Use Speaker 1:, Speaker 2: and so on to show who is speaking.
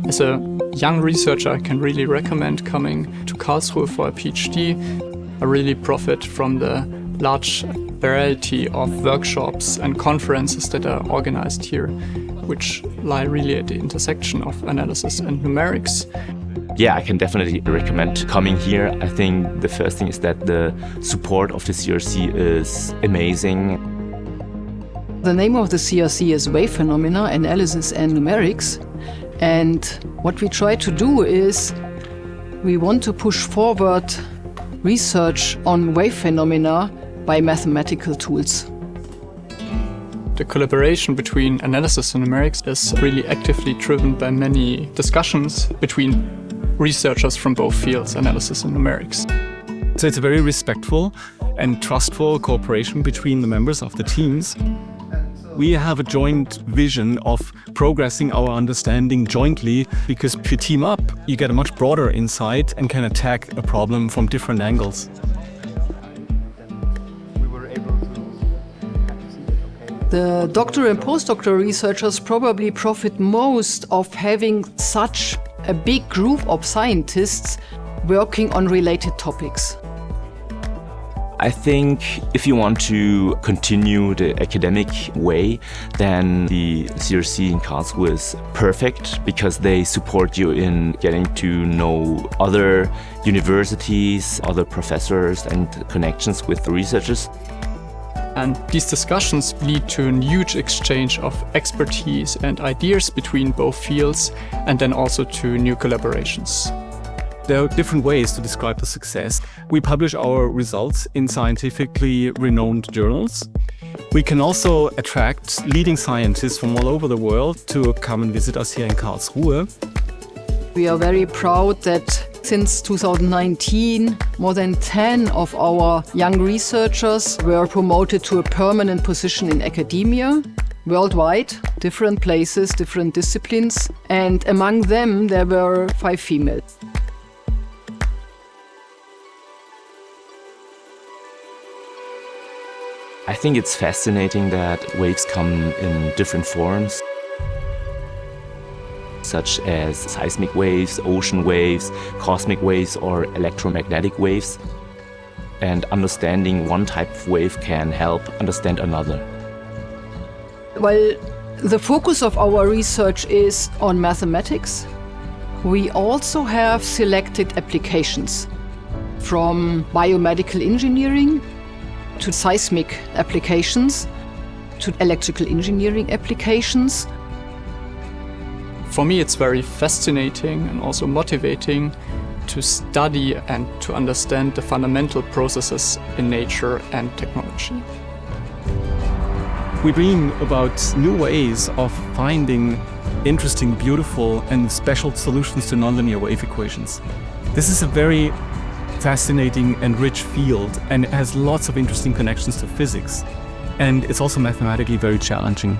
Speaker 1: As a young researcher, I can really recommend coming to Karlsruhe for a PhD. I really profit from the large variety of workshops and conferences that are organized here, which lie really at the intersection of analysis and numerics.
Speaker 2: Yeah, I can definitely recommend coming here. I think the first thing is that the support of the CRC is amazing.
Speaker 3: The name of the CRC is Wave Phenomena, Analysis and Numerics. And what we try to do is we want to push forward research on wave phenomena by mathematical tools.
Speaker 1: The collaboration between analysis and numerics is really actively driven by many discussions between researchers from both fields, analysis and numerics.
Speaker 4: So it's a very respectful and trustful cooperation between the members of the teams. We have a joint vision of progressing our understanding jointly, because if you team up, you get a much broader insight and can attack a problem from different angles.
Speaker 3: The doctoral and postdoctoral researchers probably profit most of having such a big group of scientists working on related topics.
Speaker 2: I think if you want to continue the academic way, then the CRC in Karlsruhe is perfect, because they support you in getting to know other universities, other professors and connections with the researchers.
Speaker 1: And these discussions lead to a huge exchange of expertise and ideas between both fields, and then also to new collaborations.
Speaker 4: There are different ways to describe the success. We publish our results in scientifically renowned journals. We can also attract leading scientists from all over the world to come and visit us here in Karlsruhe.
Speaker 3: We are very proud that since 2019, more than 10 of our young researchers were promoted to a permanent position in academia, worldwide, different places, different disciplines, and among them there were 5 females.
Speaker 2: I think it's fascinating that waves come in different forms, such as seismic waves, ocean waves, cosmic waves, or electromagnetic waves. And understanding one type of wave can help understand another.
Speaker 3: While the focus of our research is on mathematics, we also have selected applications, from biomedical engineering to seismic applications, to electrical engineering applications.
Speaker 1: For me, it's very fascinating and also motivating to study and to understand the fundamental processes in nature and technology.
Speaker 4: We dream about new ways of finding interesting, beautiful, and special solutions to nonlinear wave equations. This is a very fascinating and rich field, and it has lots of interesting connections to physics. And it's also mathematically very challenging.